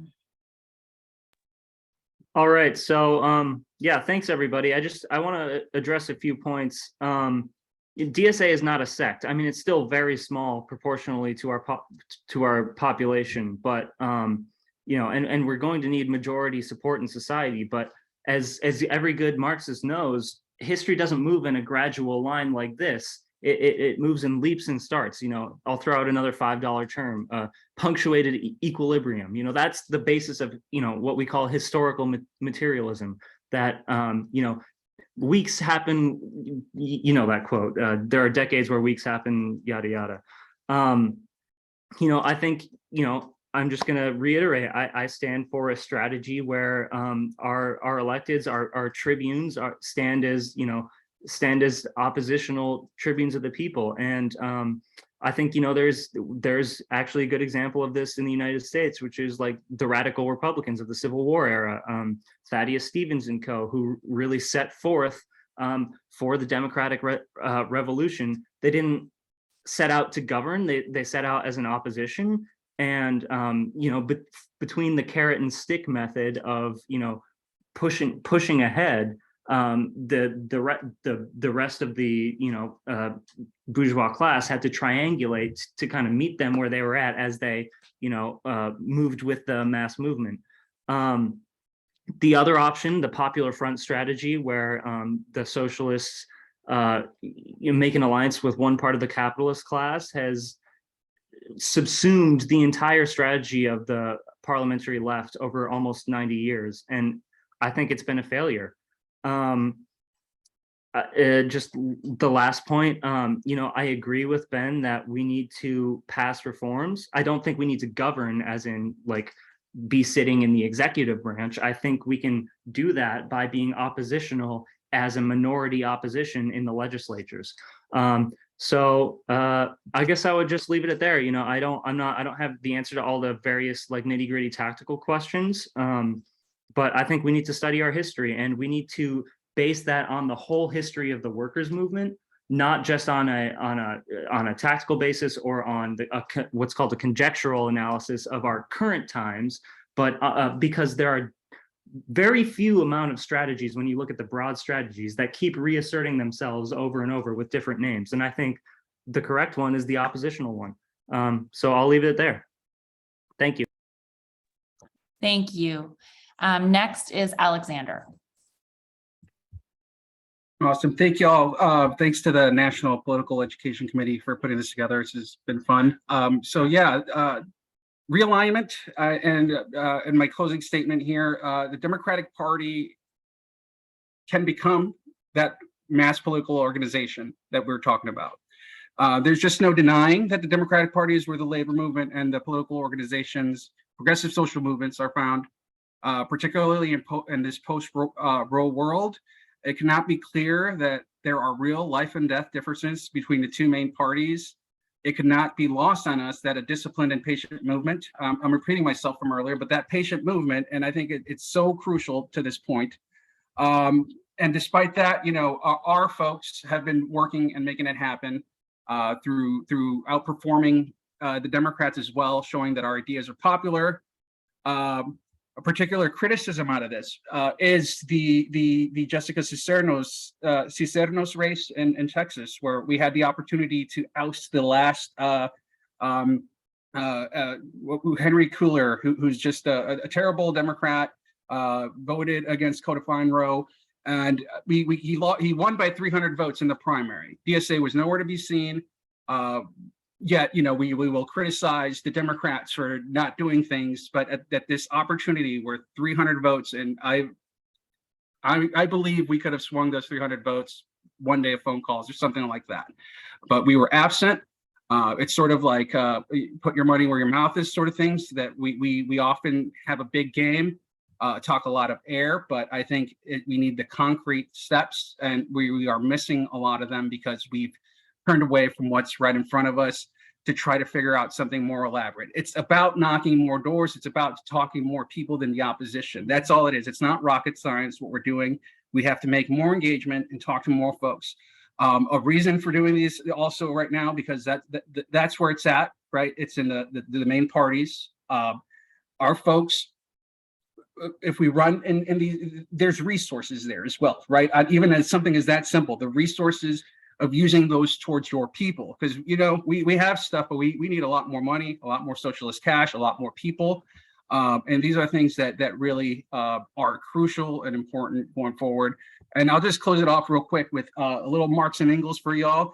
E: All right, so yeah, thanks everybody. I want to address a few points. DSA is not a sect. I mean, it's still very small proportionally to our population, but you know, and we're going to need majority support in society. But as every good Marxist knows, history doesn't move in a gradual line like this. It moves in leaps and starts. You know, I'll throw out another $5 term, punctuated equilibrium. You know, that's the basis of, you know, what we call historical materialism, that, you know, weeks happen, you know, that quote, there are decades where weeks happen, yada, yada. You know, I think, you know, I'm just going to reiterate, I stand for a strategy where our electeds, our tribunes stand as oppositional tribunes of the people. And I think, you know, there's actually a good example of this in the United States, which is like the radical Republicans of the Civil War era, Thaddeus Stevens and co., who really set forth for the democratic revolution. They didn't set out to govern, they set out as an opposition. And, you know, between the carrot and stick method of, you know, pushing ahead, the rest of the, you know, bourgeois class had to triangulate to kind of meet them where they were at as they, you know, moved with the mass movement. The other option, the Popular Front strategy, where the socialists make an alliance with one part of the capitalist class, has subsumed the entire strategy of the parliamentary left over almost 90 years. And I think it's been a failure. Just the last point, you know, I agree with Ben that we need to pass reforms. I don't think we need to govern as in like be sitting in the executive branch. I think we can do that by being oppositional as a minority opposition in the legislatures. So I guess I would just leave it at there. You know, I don't have the answer to all the various like nitty-gritty tactical questions. But I think we need to study our history, and we need to base that on the whole history of the workers' movement, not just on a tactical basis or on what's called a conjectural analysis of our current times, but because there are very few amount of strategies when you look at the broad strategies that keep reasserting themselves over and over with different names. And I think the correct one is the oppositional one. So I'll leave it there. Thank you.
A: Thank you. Next is Alexander.
B: Awesome. Thank you all. Thanks to the National Political Education Committee for putting this together. This has been fun. So yeah, realignment, and in my closing statement here, the Democratic Party can become that mass political organization that we're talking about. There's just no denying that the Democratic Party is where the labor movement and the political organizations, progressive social movements are found, particularly in this post-Roe world. It cannot be clear that there are real life and death differences between the two main parties. It cannot be lost on us that a disciplined and patient movement, I'm repeating myself from earlier, but that patient movement, and I think it's so crucial to this point. And despite that, you know, our folks have been working and making it happen through outperforming the Democrats as well, showing that our ideas are popular. A particular criticism out of this is the Jessica Cicernos race in Texas, where we had the opportunity to oust the last Henry Cooler, who's just a terrible Democrat, voted against codifying Roe, and he won by 300 votes in the primary. DSA was nowhere to be seen. Yet, you know, we will criticize the Democrats for not doing things, but at this opportunity where 300 votes, and I believe we could have swung those 300 votes one day of phone calls or something like that. But we were absent. It's sort of like put your money where your mouth is sort of things that we often have a big game, talk a lot of air, but I think we need the concrete steps, and we are missing a lot of them because we've turned away from what's right in front of us to try to figure out something more elaborate. It's about knocking more doors. It's about talking more people than the opposition. That's all it is. It's not rocket science what we're doing. We have to make more engagement and talk to more folks. A reason for doing these also right now, because that's where it's at, right? It's in the main parties. Our folks, if we run in these, there's resources there as well, right? Even as something as that simple, the resources of using those towards your people, because you know we have stuff, but we need a lot more money, a lot more socialist cash, a lot more people, and these are things that really are crucial and important going forward. And I'll just close it off real quick with a little Marx and Engels for y'all.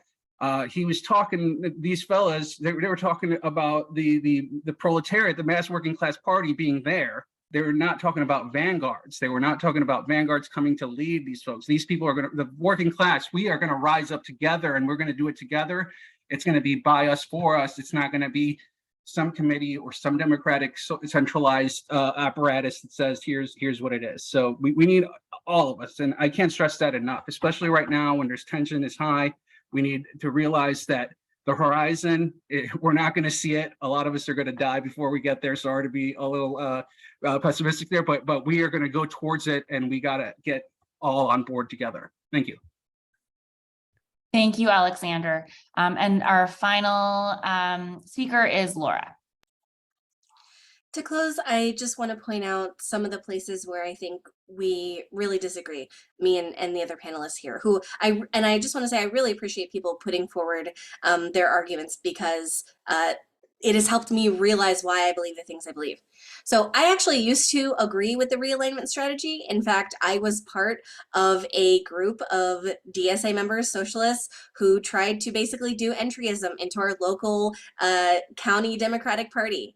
B: He was talking; these fellas they were talking about the proletariat, the mass working class party being there. They were not talking about vanguards. They were not talking about vanguards coming to lead these folks. These people are going to, the working class, we are going to rise up together, and we're going to do it together. It's going to be by us, for us. It's not going to be some committee or some democratic centralized apparatus that says, here's what it is. So we need all of us. And I can't stress that enough, especially right now when there's tension is high. We need to realize that the horizon, we're not going to see it. A lot of us are going to die before we get there. Sorry to be a little pessimistic there, but we are going to go towards it, and we got to get all on board together. Thank you.
A: Thank you, Alexander. And our final speaker is Laura.
D: To close, I just want to point out some of the places where I think we really disagree, me and the other panelists here, who I just want to say I really appreciate people putting forward their arguments, because it has helped me realize why I believe the things I believe. So I actually used to agree with the realignment strategy. In fact, I was part of a group of DSA members, socialists, who tried to basically do entryism into our local county Democratic Party.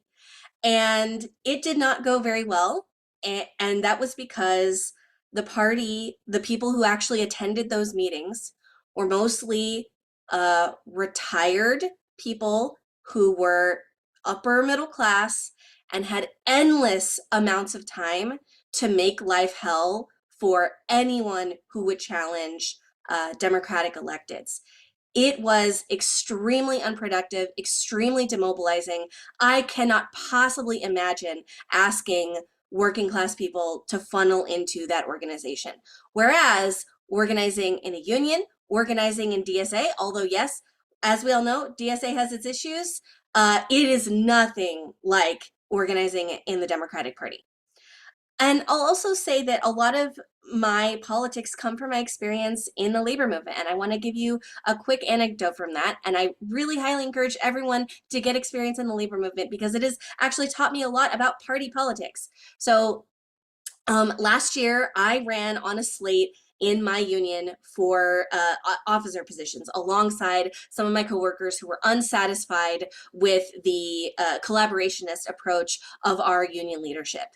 D: And it did not go very well. And that was because the party, the people who actually attended those meetings were mostly retired people who were upper middle class and had endless amounts of time to make life hell for anyone who would challenge Democratic electeds. It was extremely unproductive, extremely demobilizing. I cannot possibly imagine asking working class people to funnel into that organization. Whereas organizing in a union, organizing in DSA, although yes, as we all know, DSA has its issues, it is nothing like organizing in the Democratic Party. And I'll also say that a lot of my politics come from my experience in the labor movement. And I want to give you a quick anecdote from that. And I really highly encourage everyone to get experience in the labor movement, because it has actually taught me a lot about party politics. So last year, I ran on a slate in my union for officer positions, alongside some of my coworkers who were unsatisfied with the collaborationist approach of our union leadership.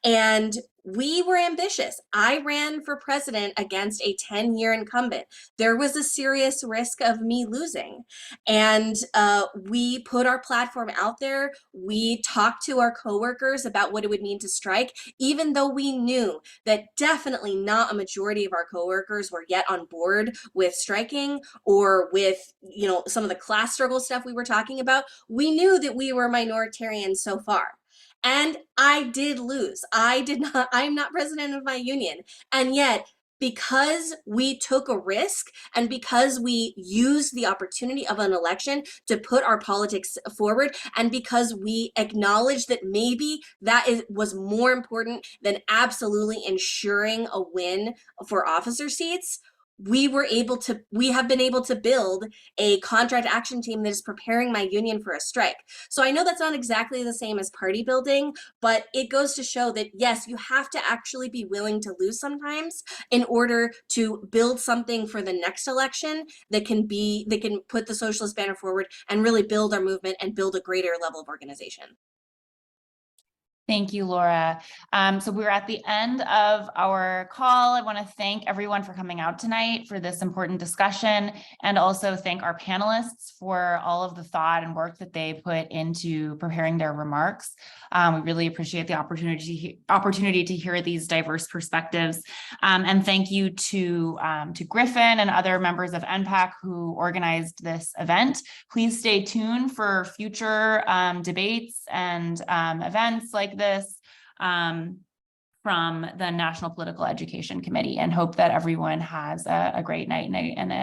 D: And we were ambitious. I ran for president against a 10-year incumbent. There was a serious risk of me losing. And we put our platform out there. We talked to our coworkers about what it would mean to strike, even though we knew that definitely not a majority of our coworkers were yet on board with striking or with, you know, some of the class struggle stuff we were talking about. We knew that we were minoritarian so far. And I did lose. I'm not president of my union. And yet, because we took a risk and because we used the opportunity of an election to put our politics forward, and because we acknowledged that maybe was more important than absolutely ensuring a win for officer seats, we have been able to build a contract action team that is preparing my union for a strike. So I know that's not exactly the same as party building, but it goes to show that yes, you have to actually be willing to lose sometimes in order to build something for the next election that can put the socialist banner forward and really build our movement and build a greater level of organization.
A: Thank you, Laura. So we're at the end of our call. I want to thank everyone for coming out tonight for this important discussion, and also thank our panelists for all of the thought and work that they put into preparing their remarks. We really appreciate the opportunity to hear these diverse perspectives. And thank you to Griffin and other members of NPAC who organized this event. Please stay tuned for future debates and events like this from the National Political Education Committee, and hope that everyone has a great night and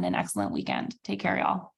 A: an excellent weekend. Take care, y'all.